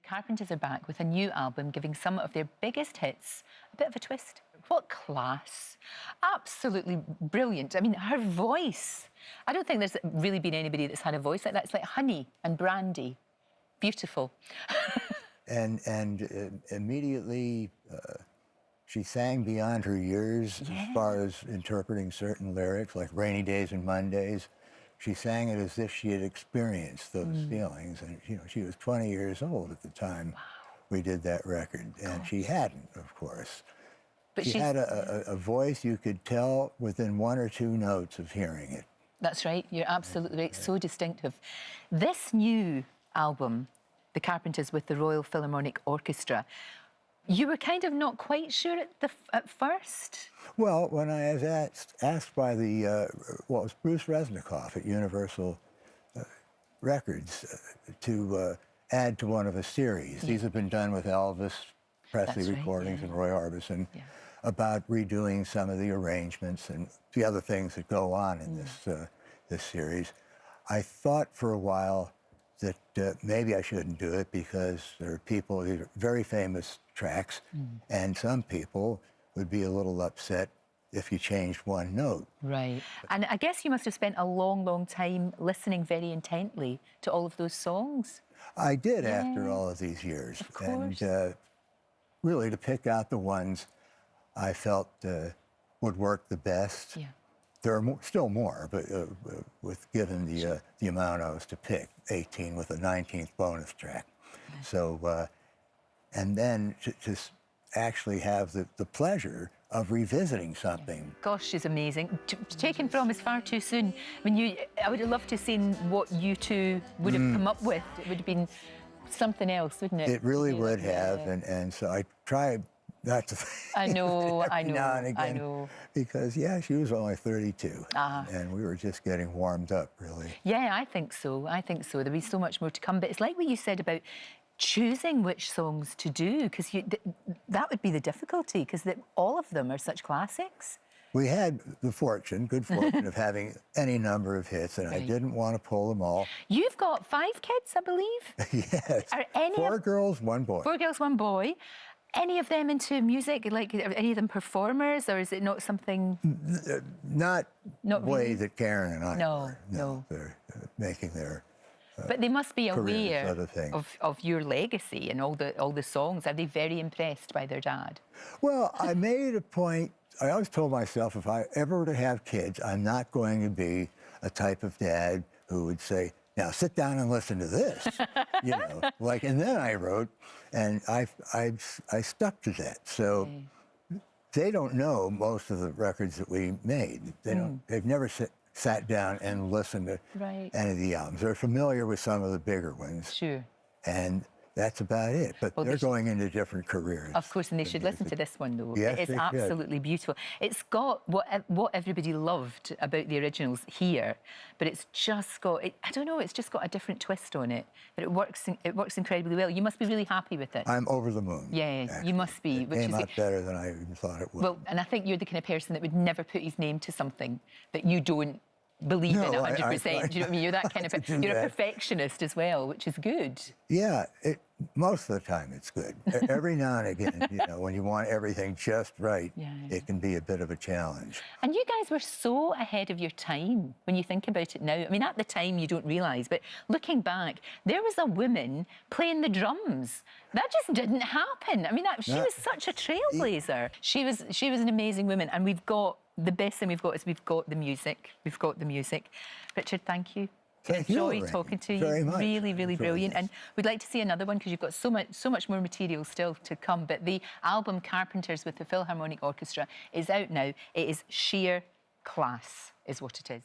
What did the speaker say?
Carpenters are back with a new album giving some of their biggest hits a bit of a twist. What class. Absolutely brilliant. I mean, her voice. I don't think there's really been anybody that's had a voice like that. It's like honey and brandy. Beautiful. and immediately she sang beyond her years as far as interpreting certain lyrics, like Rainy Days and Mondays. She sang it as if she had experienced those feelings. And, you know, she was 20 years old at the time we did that record. And she hadn't, of course. But she had a voice you could tell within one or two notes of hearing it. That's right. You're absolutely right. So distinctive. This new album, The Carpenters with the Royal Philharmonic Orchestra, you were kind of not quite sure at first? Well, when I was asked by the, well, it was Bruce Resnikoff at Universal Records to add to one of a series. These have been done with Elvis Presley recordings and Roy Orbison about redoing some of the arrangements and the other things that go on in this series. I thought for a while that maybe I shouldn't do it because there are people, these are very famous tracks, and some people would be a little upset if you changed one note. Right. And I guess you must have spent a long, long time listening very intently to all of those songs. I did after all of these years. Of course. And really to pick out the ones I felt would work the best. Yeah. There are still more, but with given the amount I was to pick, 18 with a 19th bonus track. So, and then to actually have the pleasure of revisiting something. Gosh, she's amazing. Taken from is far too soon. I mean, I would have loved to have seen what you two would have come up with. It would have been something else, wouldn't it? It really would have, and so I tried not to. I know, I know, now and again, I know. Because she was only 32, and we were just getting warmed up, really. Yeah, I think so. I think so. There'll be so much more to come. But it's like what you said about choosing which songs to do, because that would be the difficulty, because all of them are such classics. We had the good fortune of having any number of hits, and I didn't want to pull them all. You've got 5 kids, I believe? Yes. Are any 4 girls, 1 boy. 4 girls, 1 boy. Any of them into music? Like, are any of them performers, or is it not something? Not the way that Karen and I were. No. They're making their but they must be aware of your legacy and all the songs. Are they very impressed by their dad? Well, I made a point. I always told myself, if I ever were to have kids, I'm not going to be a type of dad who would say, now sit down and listen to this, you know. Like, and then I wrote, and I stuck to that. So they don't know most of the records that we made. They don't. They've never sat down and listened to any of the albums. They're familiar with some of the bigger ones. Sure. And that's about it. But they're going into different careers. Of course, and they should listen to this one, though. Yes, it is absolutely beautiful. It's got what everybody loved about the originals here, but it's just got, I don't know, it's just got a different twist on it. But it works incredibly well. You must be really happy with it. I'm over the moon. Yeah, actually. You must be. It came out better than I even thought it would. Well, and I think you're the kind of person that would never put his name to something that you don't believe in 100%. Do you know what I mean? You're that kind of you're a perfectionist as well, which is good. Yeah, most of the time it's good. Every now and again, you know, when you want everything just right, it can be a bit of a challenge. And you guys were so ahead of your time when you think about it now. I mean, at the time you don't realise, but looking back, there was a woman playing the drums. That just didn't happen. I mean, she was such a trailblazer. She was an amazing woman, and the best thing we've got is we've got the music. We've got the music. Richard, thank you. Thank you, Lorraine. Talking to you. Very much. Really, really brilliant. And we'd like to see another one because you've got so much more material still to come. But the album Carpenters with the Philharmonic Orchestra is out now. It is sheer class, is what it is.